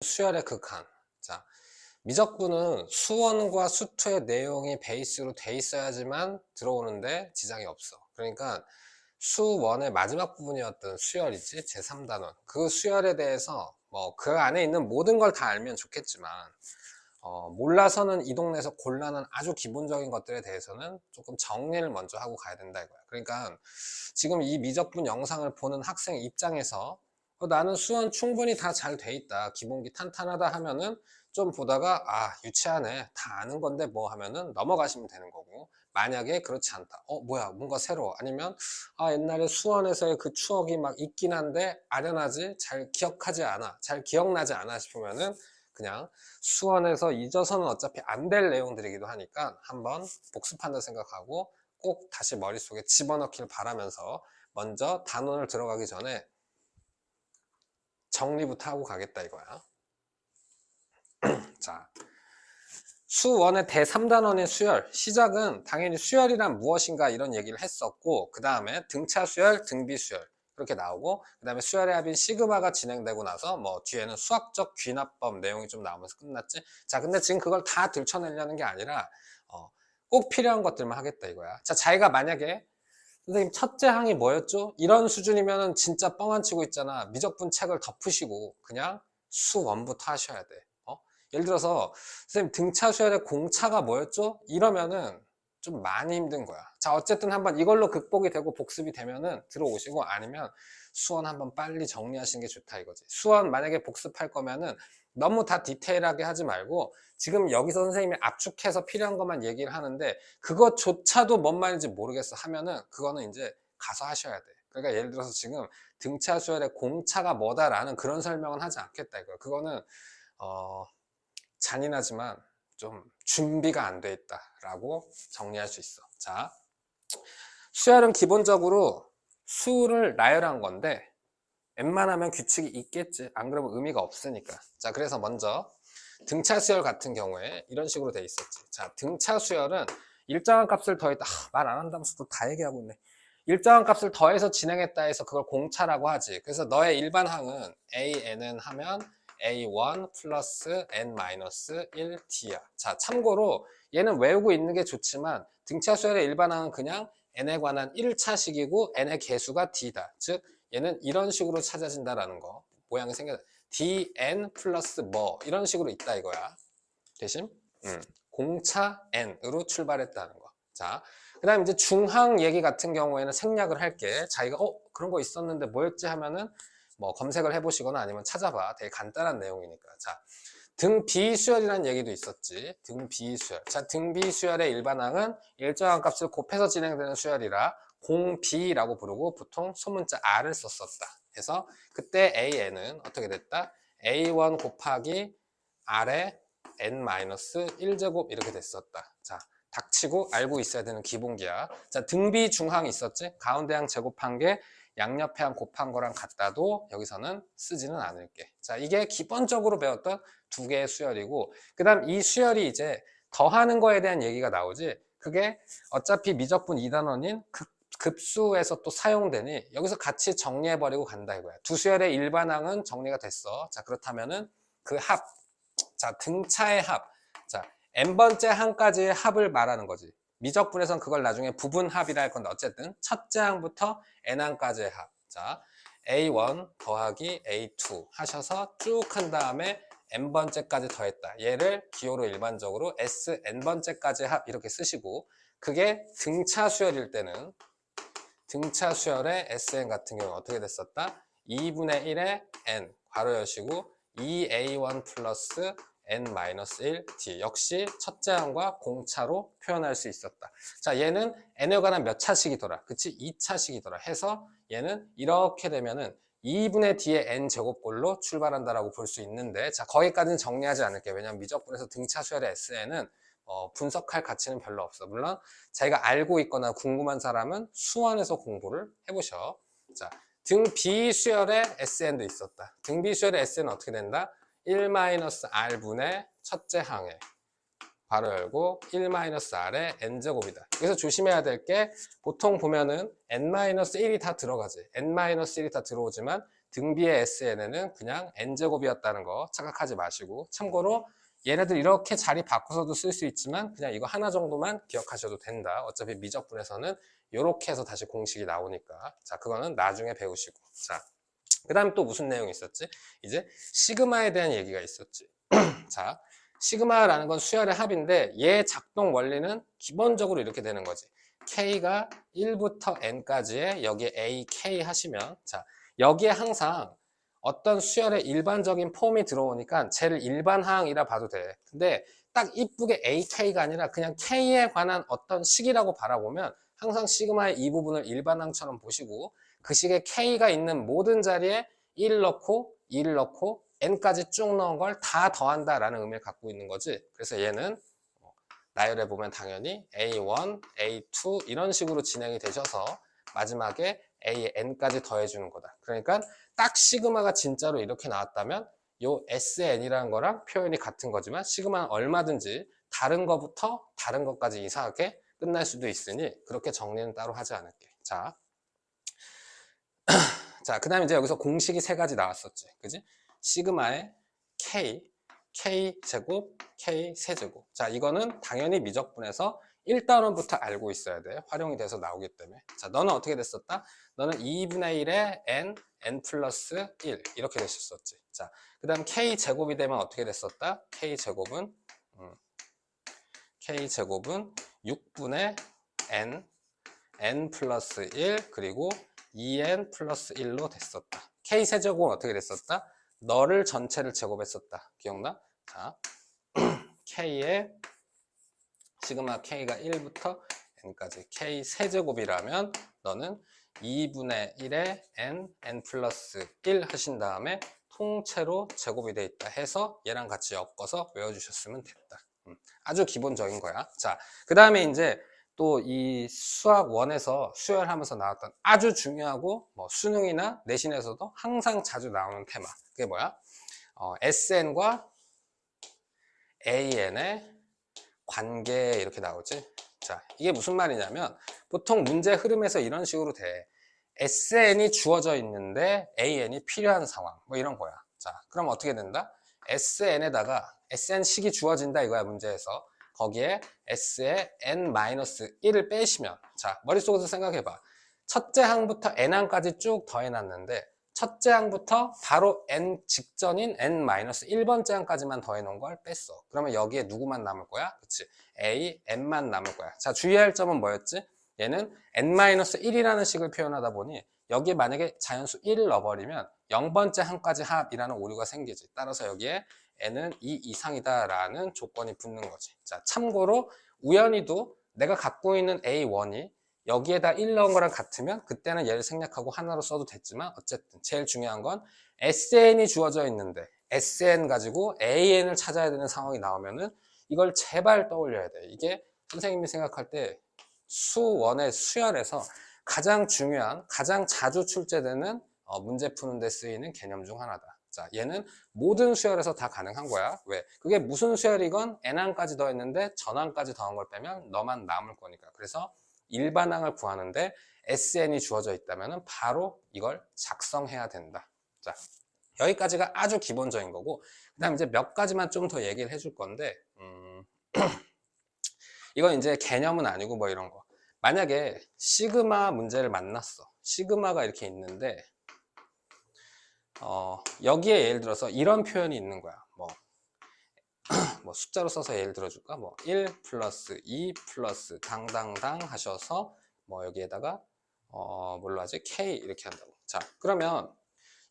수열의 극한. 자, 미적분은 수원과 수투의 내용이 베이스로 돼 있어야지만 들어오는데 지장이 없어. 그러니까 수원의 마지막 부분이었던 수열이지, 제3단원. 그 수열에 대해서 뭐 그 안에 있는 모든 걸 다 알면 좋겠지만 몰라서는 이 동네에서 곤란한 아주 기본적인 것들에 대해서는 조금 정리를 먼저 하고 가야 된다 이거야. 그러니까 지금 이 미적분 영상을 보는 학생 입장에서 나는 수원 충분히 다 잘 돼 있다, 기본기 탄탄하다 하면은 좀 보다가 유치하네, 다 아는 건데 뭐 하면은 넘어가시면 되는 거고, 만약에 그렇지 않다, 뭐야 뭔가 새로워, 아니면 옛날에 수원에서의 그 추억이 막 있긴 한데 아련하지, 잘 기억하지 않아, 잘 기억나지 않아 싶으면은 그냥 수원에서 잊어서는 어차피 안 될 내용들이기도 하니까 한번 복습한다 생각하고 꼭 다시 머릿속에 집어넣기를 바라면서 먼저 단원을 들어가기 전에 정리부터 하고 가겠다 이거야. 자, 수원의 대3단원의 수열, 시작은 당연히 수열이란 무엇인가 이런 얘기를 했었고, 그 다음에 등차 수열, 등비 수열 그렇게 나오고, 그 다음에 수열의 합인 시그마가 진행되고 나서 뭐 뒤에는 수학적 귀납법 내용이 좀 나오면서 끝났지. 자, 근데 지금 그걸 다 들춰내려는 게 아니라 꼭 필요한 것들만 하겠다 이거야. 자, 자기가 만약에 선생님 첫째 항이 뭐였죠? 이런 수준이면 진짜 뻥안 치고 있잖아. 미적분 책을 덮으시고 그냥 수원부터 하셔야 돼. 예를 들어서 선생님 등차 수열의 공차가 뭐였죠? 이러면은 좀 많이 힘든 거야. 자, 어쨌든 한번 이걸로 극복이 되고 복습이 되면은 들어오시고, 아니면 수원 한번 빨리 정리하시는 게 좋다 이거지. 수원 만약에 복습할 거면은 너무 다 디테일하게 하지 말고 지금 여기서 선생님이 압축해서 필요한 것만 얘기를 하는데 그것조차도 뭔 말인지 모르겠어 하면은 그거는 이제 가서 하셔야 돼. 그러니까 예를 들어서 지금 등차 수열의 공차가 뭐다라는 그런 설명은 하지 않겠다 이거야. 그거는 잔인하지만 좀 준비가 안 돼 있다라고 정리할 수 있어. 자, 수열은 기본적으로 수를 나열한 건데 웬만하면 규칙이 있겠지. 안 그러면 의미가 없으니까. 자, 그래서 먼저 등차 수열 같은 경우에 이런 식으로 돼 있었지. 자, 등차 수열은 일정한 값을 더했다. 말 안 한다면서 또 다 얘기하고 있네. 일정한 값을 더해서 진행했다 해서 그걸 공차라고 하지. 그래서 너의 일반 항은 AN은 하면 A1 플러스 N-1D야. 자, 참고로 얘는 외우고 있는 게 좋지만 등차 수열의 일반 항은 그냥 N에 관한 1차식이고 N의 개수가 D다. 즉 얘는 이런 식으로 찾아진다라는 거. 모양이 생겨. dn 플러스 뭐 이런 식으로 있다 이거야. 대신 공차 n으로 출발했다는 거. 자, 그 다음 이제 중항 얘기 같은 경우에는 생략을 할게. 자기가 그런 거 있었는데 뭐였지 하면은 뭐 검색을 해보시거나 아니면 찾아봐. 되게 간단한 내용이니까. 자, 등비수열이라는 얘기도 있었지. 등비수열. 자, 등비수열의 일반항은 일정한 값을 곱해서 진행되는 수열이라 공비라고 부르고 보통 소문자 r을 썼었다. 해서 그때 an은 어떻게 됐다? a1 곱하기 r의 n-1제곱 이렇게 됐었다. 자, 닥치고 알고 있어야 되는 기본기야. 자, 등비 중항 있었지? 가운데 항 제곱한 게 양옆에 항 곱한 거랑 같다도 여기서는 쓰지는 않을게. 자, 이게 기본적으로 배웠던 두 개의 수열이고, 그 다음 이 수열이 이제 더하는 거에 대한 얘기가 나오지. 그게 어차피 미적분 2단원인 급수에서 또 사용되니 여기서 같이 정리해버리고 간다 이거야. 두 수열의 일반항은 정리가 됐어. 자, 그렇다면은 그 합, 자, 등차의 합, 자, n번째 항까지의 합을 말하는 거지. 미적분에선 그걸 나중에 부분합이라 할 건데 어쨌든 첫째 항부터 n항까지의 합. 자, a1 더하기 a2 하셔서 쭉 한 다음에 n번째까지 더했다. 얘를 기호로 일반적으로 sn번째까지의 합 이렇게 쓰시고, 그게 등차 수열일 때는 등차 수열의 SN 같은 경우 어떻게 됐었다? 2분의 1의 N 괄호 여시고 2A1 플러스 N-1D 역시 첫째 항과 공차로 표현할 수 있었다. 자, 얘는 N에 관한 몇 차식이더라? 그치? 2차식이더라. 해서 얘는 이렇게 되면은 2분의 D의 N제곱꼴로 출발한다라고 볼 수 있는데, 자, 거기까지는 정리하지 않을게요. 왜냐면 미적분에서 등차 수열의 SN은 분석할 가치는 별로 없어. 물론 자기가 알고 있거나 궁금한 사람은 수원에서 공부를 해보셔. 자, 등비수열의 SN도 있었다. 등비수열의 SN은 어떻게 된다? 1-R분의 첫째 항에 괄호 열고 1-R의 N제곱이다. 여기서 조심해야 될 게 보통 보면은 N-1이 다 들어가지. N-1이 다 들어오지만 등비의 SN에는 그냥 n제곱이었다는 거 착각하지 마시고, 참고로 얘네들 이렇게 자리 바꿔서도 쓸 수 있지만 그냥 이거 하나 정도만 기억하셔도 된다. 어차피 미적분에서는 이렇게 해서 다시 공식이 나오니까. 자, 그거는 나중에 배우시고. 자, 그 다음에 또 무슨 내용이 있었지? 이제 시그마에 대한 얘기가 있었지. 자, 시그마라는 건 수열의 합인데 얘 작동 원리는 기본적으로 이렇게 되는 거지. K가 1부터 N까지의 여기에 A, K 하시면, 자, 여기에 항상 어떤 수열의 일반적인 폼이 들어오니까 쟤를 일반항이라 봐도 돼. 근데 딱 이쁘게 AK가 아니라 그냥 K에 관한 어떤 식이라고 바라보면 항상 시그마의 이 부분을 일반항처럼 보시고, 그 식에 K가 있는 모든 자리에 1 넣고 2를 넣고 N까지 쭉 넣은 걸 다 더한다라는 의미를 갖고 있는 거지. 그래서 얘는 나열해 보면 당연히 A1, A2 이런 식으로 진행이 되셔서 마지막에 AN까지 더해주는 거다. 그러니까 딱 시그마가 진짜로 이렇게 나왔다면 요 SN이라는 거랑 표현이 같은 거지만 시그마는 얼마든지 다른 거부터 다른 것까지 이상하게 끝날 수도 있으니 그렇게 정리는 따로 하지 않을게. 자, 그 다음에 이제 여기서 공식이 세 가지 나왔었지. 그지? 시그마의 K제곱, K세제곱. 자, 이거는 당연히 미적분에서 1단원부터 알고 있어야 돼. 활용이 돼서 나오기 때문에. 자, 너는 어떻게 됐었다? 너는 2분의 1에 N 플러스 1 이렇게 됐었지. 자, 그 다음 K제곱이 되면 어떻게 됐었다? K제곱은 6분의 N 플러스 1 그리고 2N 플러스 1로 됐었다. K세제곱은 어떻게 됐었다? 너를 전체를 제곱했었다. 기억나? 자, K의 시그마 K가 1부터 N까지 K 세제곱이라면 너는 2분의 1에 N 플러스 1 하신 다음에 통째로 제곱이 돼 있다 해서 얘랑 같이 엮어서 외워주셨으면 됐다. 아주 기본적인 거야. 자, 그 다음에 이제 또 이 수학 1에서 수열하면서 나왔던 아주 중요하고 뭐 수능이나 내신에서도 항상 자주 나오는 테마. 그게 뭐야? SN과 AN의 관계 이렇게 나오지. 자, 이게 무슨 말이냐면 보통 문제 흐름에서 이런 식으로 돼. SN이 주어져 있는데 AN이 필요한 상황 뭐 이런 거야. 자, 그럼 어떻게 된다? SN에다가 SN식이 주어진다 이거야 문제에서. 거기에 S에 N-1을 빼시면, 자, 머릿속에서 생각해봐. 첫째 항부터 N항까지 쭉 더해놨는데 첫째 항부터 바로 N 직전인 N-1번째 항까지만 더해놓은 걸 뺐어. 그러면 여기에 누구만 남을 거야? 그치? A, N만 남을 거야. 자, 주의할 점은 뭐였지? 얘는 N-1이라는 식을 표현하다 보니 여기에 만약에 자연수 1을 넣어버리면 0번째 항까지 합이라는 오류가 생기지. 따라서 여기에 N은 2 이상이다라는 조건이 붙는 거지. 자, 참고로 우연히도 내가 갖고 있는 A1이 여기에다 1 넣은 거랑 같으면 그때는 얘를 생략하고 하나로 써도 됐지만 어쨌든 제일 중요한 건 SN이 주어져 있는데 SN 가지고 AN을 찾아야 되는 상황이 나오면은 이걸 제발 떠올려야 돼. 이게 선생님이 생각할 때 수1의 수열에서 가장 중요한, 가장 자주 출제되는 문제 푸는 데 쓰이는 개념 중 하나다. 자, 얘는 모든 수열에서 다 가능한 거야. 왜? 그게 무슨 수열이건 N항까지 더했는데 전항까지 더한 걸 빼면 너만 남을 거니까. 그래서 일반항을 구하는데 SN이 주어져 있다면 바로 이걸 작성해야 된다. 자, 여기까지가 아주 기본적인 거고 그 다음 이제 몇 가지만 좀 더 얘기를 해줄 건데 이건 이제 개념은 아니고 뭐 이런 거. 만약에 시그마 문제를 만났어. 시그마가 이렇게 있는데 여기에 예를 들어서 이런 표현이 있는 거야. 뭐 숫자로 써서 예를 들어줄까? 뭐 1 플러스 2 플러스 당당당 하셔서 뭐 여기에다가 뭘로 하지? K 이렇게 한다고. 자, 그러면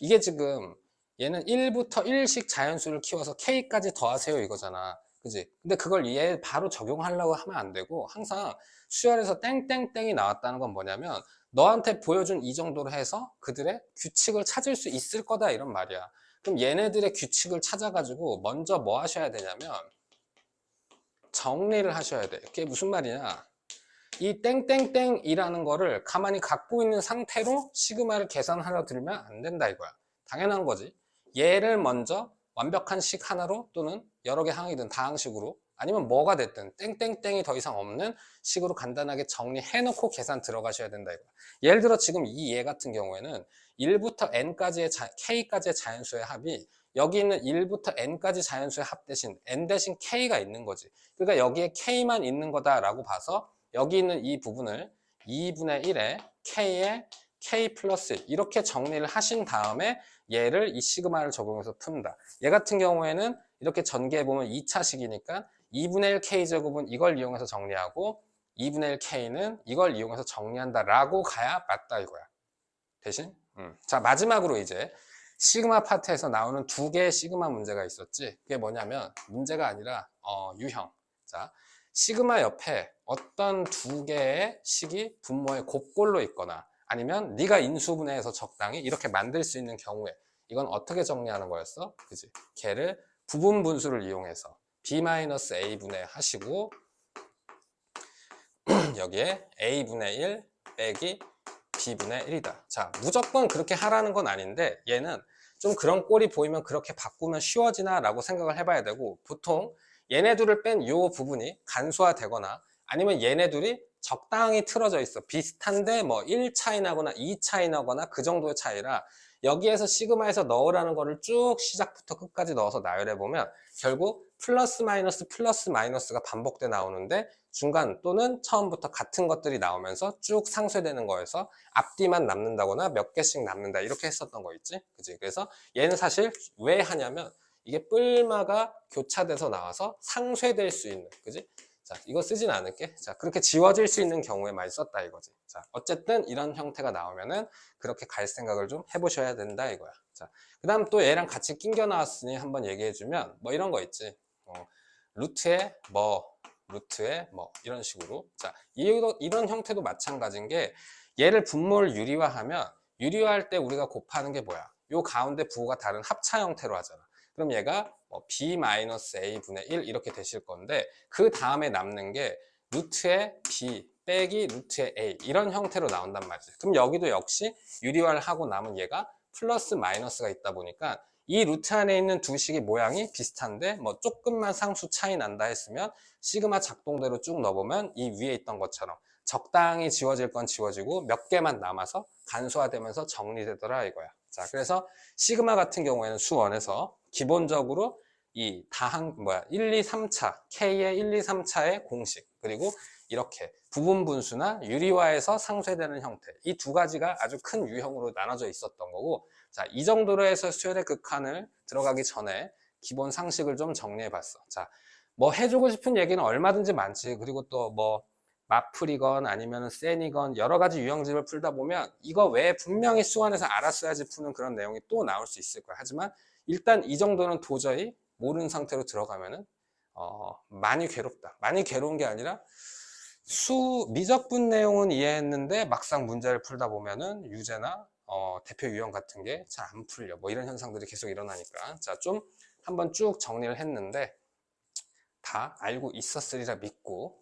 이게 지금 얘는 1부터 1씩 자연수를 키워서 K까지 더하세요 이거잖아. 그지? 근데 그걸 얘 바로 적용하려고 하면 안 되고 항상 수열에서 땡땡땡이 나왔다는 건 뭐냐면 너한테 보여준 이 정도로 해서 그들의 규칙을 찾을 수 있을 거다 이런 말이야. 그럼 얘네들의 규칙을 찾아가지고 먼저 뭐 하셔야 되냐면 정리를 하셔야 돼. 그게 무슨 말이냐? 이 땡땡땡이라는 거를 가만히 갖고 있는 상태로 시그마를 계산하려 들면 안 된다 이거야. 당연한 거지. 얘를 먼저 완벽한 식 하나로 또는 여러 개 항이든 다항식으로 아니면 뭐가 됐든 땡땡땡이 더 이상 없는 식으로 간단하게 정리해 놓고 계산 들어가셔야 된다 이거야. 예를 들어 지금 이 예 같은 경우에는 1부터 n까지의 k까지의 자연수의 합이 여기 있는 1부터 n까지 자연수의 합 대신 n 대신 k가 있는 거지. 그러니까 여기에 k만 있는 거다라고 봐서 여기 있는 이 부분을 2분의 1에 k에 k 플러스 1 이렇게 정리를 하신 다음에 얘를 이 시그마를 적용해서 푼다. 얘 같은 경우에는 이렇게 전개해보면 2차식이니까 2분의 1 k제곱은 이걸 이용해서 정리하고 2분의 1 k는 이걸 이용해서 정리한다 라고 가야 맞다 이거야. 대신 자 마지막으로 이제 시그마 파트에서 나오는 두 개의 시그마 문제가 있었지. 그게 뭐냐면 문제가 아니라 유형. 자 시그마 옆에 어떤 두 개의 식이 분모의 곱골로 있거나 아니면 네가 인수분해해서 적당히 이렇게 만들 수 있는 경우에 이건 어떻게 정리하는 거였어? 그지? 걔를 부분 분수를 이용해서 b-a 분해 하시고 여기에 a분의 1 빼기 b분의 1이다. 자, 무조건 그렇게 하라는 건 아닌데 얘는 좀 그런 꼴이 보이면 그렇게 바꾸면 쉬워지나 라고 생각을 해봐야 되고 보통 얘네들을 뺀 이 부분이 간소화되거나 아니면 얘네들이 적당히 틀어져 있어. 비슷한데 뭐 1 차이 나거나 2 차이 나거나 그 정도의 차이라 여기에서 시그마에서 넣으라는 거를 쭉 시작부터 끝까지 넣어서 나열해보면 결국 플러스 마이너스가 반복돼 나오는데 중간 또는 처음부터 같은 것들이 나오면서 쭉 상쇄되는 거여서 앞뒤만 남는다거나 몇 개씩 남는다 이렇게 했었던 거 있지? 그지? 그래서 얘는 사실 왜 하냐면 이게 뿔마가 교차돼서 나와서 상쇄될 수 있는, 그지? 자, 이거 쓰진 않을게. 자, 그렇게 지워질 수 있는 경우에 많이 썼다 이거지. 자, 어쨌든 이런 형태가 나오면은 그렇게 갈 생각을 좀 해보셔야 된다 이거야. 자, 그 다음 또 얘랑 같이 낑겨 나왔으니 한번 얘기해주면 뭐 이런 거 있지. 루트에 뭐 이런 식으로. 자, 이런 형태도 마찬가지인 게 얘를 분모를 유리화하면 유리화할 때 우리가 곱하는 게 뭐야? 요 가운데 부호가 다른 합차 형태로 하잖아. 그럼 얘가 b-a 분의 1 이렇게 되실 건데 그 다음에 남는 게 루트의 b 빼기 루트의 a 이런 형태로 나온단 말이지. 그럼 여기도 역시 유리화를 하고 남은 얘가 플러스 마이너스가 있다 보니까 이 루트 안에 있는 두 식이 모양이 비슷한데 뭐 조금만 상수 차이 난다 했으면 시그마 작동대로 쭉 넣어보면 이 위에 있던 것처럼 적당히 지워질 건 지워지고 몇 개만 남아서 간소화되면서 정리되더라 이거야. 자, 그래서 시그마 같은 경우에는 수원에서 기본적으로 이 다항 1, 2, 3차 K의 1, 2, 3차의 공식 그리고 이렇게 부분 분수나 유리화에서 상쇄되는 형태 이 두 가지가 아주 큰 유형으로 나눠져 있었던 거고 자, 이 정도로 해서 수열의 극한을 들어가기 전에 기본 상식을 좀 정리해 봤어. 자, 뭐 해주고 싶은 얘기는 얼마든지 많지. 그리고 또 뭐 마플이건 아니면 센이건 여러 가지 유형집을 풀다 보면 이거 외에 분명히 수원에서 알았어야지 푸는 그런 내용이 또 나올 수 있을 거야. 하지만 일단 이 정도는 도저히 모르는 상태로 들어가면은 많이 괴롭다. 많이 괴로운 게 아니라 미적분 내용은 이해했는데 막상 문제를 풀다 보면은 유제나 대표 유형 같은 게 잘 안 풀려. 뭐 이런 현상들이 계속 일어나니까. 자, 좀 한번 쭉 정리를 했는데 다 알고 있었으리라 믿고